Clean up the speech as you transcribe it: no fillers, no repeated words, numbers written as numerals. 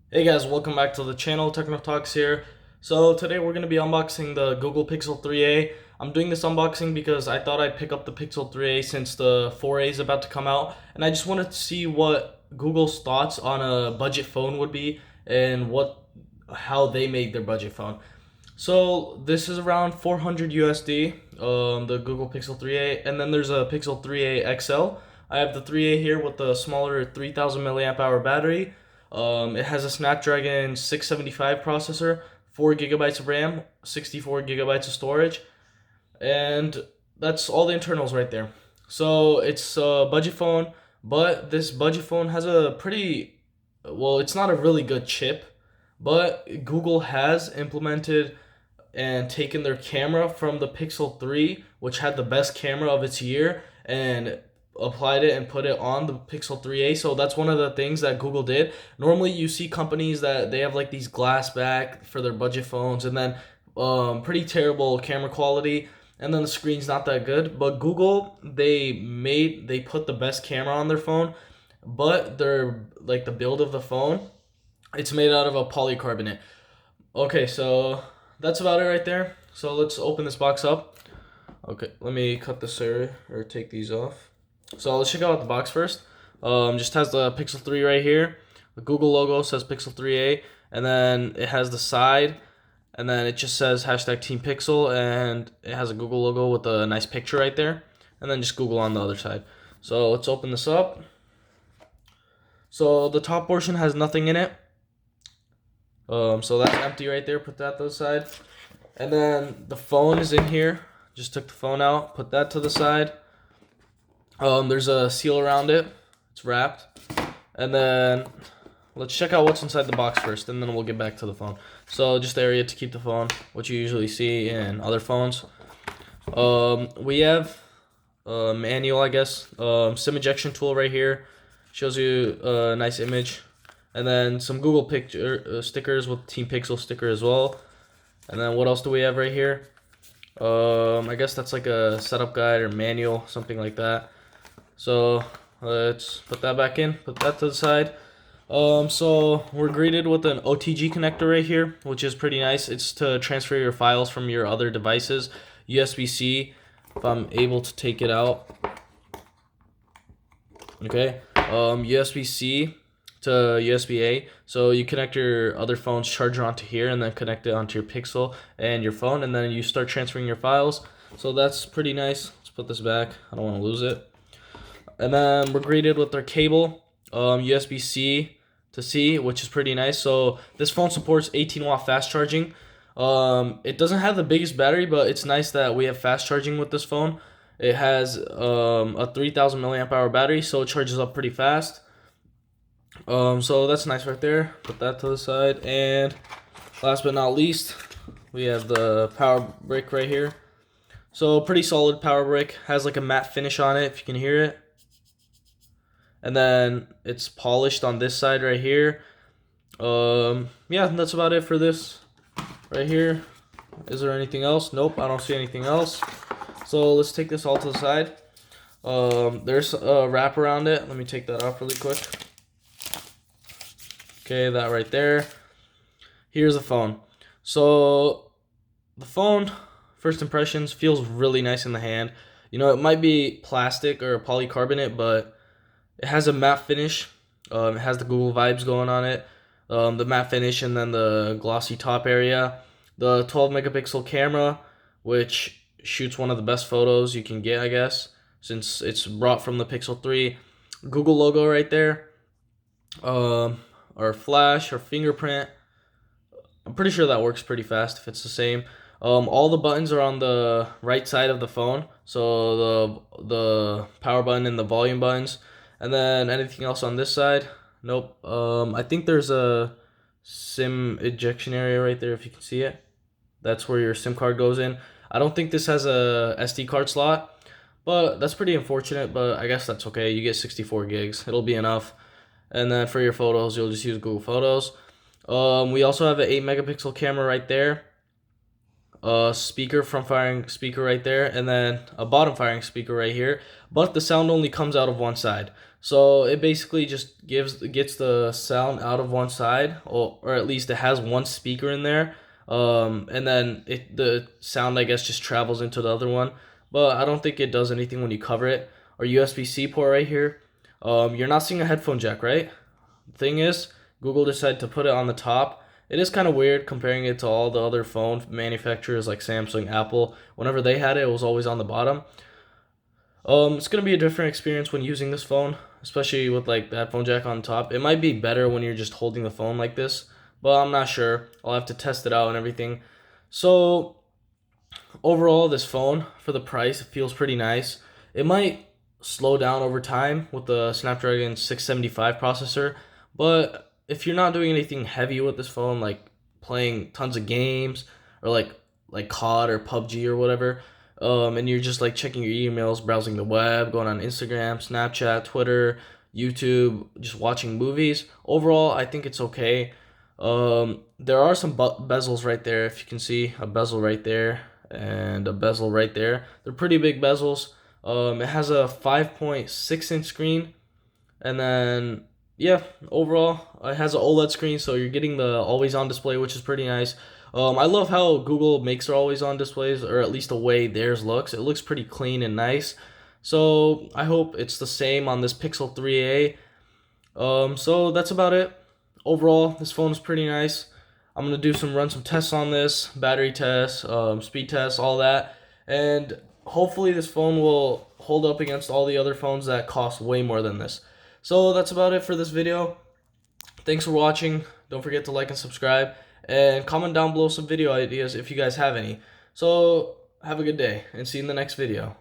Hey guys, welcome back to the channel. Techno Talks here. So today we're going to be unboxing the Google Pixel 3a. I'm doing this unboxing because I thought I'd pick up the Pixel 3a since the 4a is about to come out, and I just wanted to see what Google's thoughts on a budget phone would be and how they made their budget phone. So this is around 400 USD, the Google Pixel 3a, and then there's a Pixel 3a XL. I have the 3a here with the smaller 3000 milliamp hour battery. It has a Snapdragon 675 processor, 4 gigabytes of RAM, 64 gigabytes of storage, and that's all the internals right there. So it's a budget phone, but this budget phone has a it's not a really good chip, but Google has implemented and taken their camera from the Pixel 3, which had the best camera of its year, and applied it and put it on the Pixel 3a. So that's one of the things that Google did. Normally you see companies that they have like these glass back for their budget phones, and then pretty terrible camera quality, and then the screen's not that good. But Google, they put the best camera on their phone, but they're like the build of the phone, it's made out of a polycarbonate. Okay, so that's about it right there. So let's open this box up. Okay, let me cut this area or take these off. So let's check out the box first. Just has the Pixel 3 right here. The Google logo says Pixel 3a, and then it has the side, and then it just says hashtag Team Pixel, and it has a Google logo with a nice picture right there, and then just Google on the other side. So let's open this up. So the top portion has nothing in it. So that's empty right there. Put that to the side. And then the phone is in here. Just took the phone out. Put that to the side. There's a seal around it. It's wrapped. And then let's check out what's inside the box first, and then we'll get back to the phone. So just the area to keep the phone, what you usually see in other phones. We have a manual, I guess. SIM ejection tool right here. Shows you a nice image. And then some Google picture stickers with Team Pixel sticker as well. And then what else do we have right here? I guess that's like a setup guide or manual, something like that. So let's put that back in, put that to the side. So we're greeted with an OTG connector right here, which is pretty nice. It's to transfer your files from your other devices. USB-C, if I'm able to take it out. Okay, USB-C to USB-A. So you connect your other phone's charger onto here, and then connect it onto your Pixel and your phone, and then you start transferring your files. So that's pretty nice. Let's put this back. I don't want to lose it. And then we're greeted with our cable, USB-C to C, which is pretty nice. So this phone supports 18-watt fast charging. It doesn't have the biggest battery, but it's nice that we have fast charging with this phone. It has a 3000 milliamp hour battery, so it charges up pretty fast. So that's nice right there. Put that to the side. And last but not least, we have the power brick right here. So pretty solid power brick. Has like a matte finish on it, if you can hear it. And then it's polished on this side right here. Yeah, that's about it for this right here. Is there anything else? Nope, I don't see anything else. So let's take this all to the side. There's a wrap around it. Let me take that off really quick. Okay, that right there. Here's the phone. So the phone, first impressions, feels really nice in the hand. You know, it might be plastic or polycarbonate, but it has a matte finish. It has the Google vibes going on it. The matte finish, and then the glossy top area. The 12 megapixel camera, which shoots one of the best photos you can get, I guess, since it's brought from the Pixel 3. Google logo right there. Or flash or fingerprint. I'm pretty sure that works pretty fast if it's the same. All the buttons are on the right side of the phone, so the power button and the volume buttons. And then anything else on this side? Nope. I think there's a SIM ejection area right there, if you can see it. That's where your SIM card goes in. I don't think this has a SD card slot, but that's pretty unfortunate, but I guess that's okay. You get 64 gigs. It'll be enough. And then for your photos, you'll just use Google Photos. We also have an 8 megapixel camera right there. Speaker, front firing speaker right there, and then a bottom firing speaker right here. But the sound only comes out of one side. So it basically just gets the sound out of one side, or at least it has one speaker in there, and then the sound, I guess, just travels into the other one. But I don't think it does anything when you cover it. Our USB-C port right here. You're not seeing a headphone jack, right? Thing is, Google decided to put it on the top. It is kind of weird comparing it to all the other phone manufacturers like Samsung, Apple. Whenever they had it, it was always on the bottom. It's gonna be a different experience when using this phone, especially with like that phone jack on top. It might be better when you're just holding the phone like this, but I'm not sure. I'll have to test it out and everything. So overall, this phone for the price, it feels pretty nice. It might slow down over time with the Snapdragon 675 processor, but if you're not doing anything heavy with this phone, like playing tons of games or like COD or PUBG or whatever, and you're just like checking your emails, browsing the web, going on Instagram, Snapchat, Twitter, YouTube, just watching movies. Overall, I think it's okay. There are some bezels right there. If you can see a bezel right there and a bezel right there, they're pretty big bezels. It has a 5.6-inch screen, and then yeah, overall it has an OLED screen, so you're getting the always on display, which is pretty nice. I love how Google makes their always on displays, or at least the way theirs looks. It looks pretty clean and nice. So I hope it's the same on this Pixel 3a. So that's about it. Overall, this phone is pretty nice. I'm gonna run some tests on this, battery tests, speed tests, all that, and hopefully this phone will hold up against all the other phones that cost way more than this. So that's about it for this video. Thanks for watching. Don't forget to like and subscribe, and comment down below some video ideas if you guys have any. So have a good day, and see you in the next video.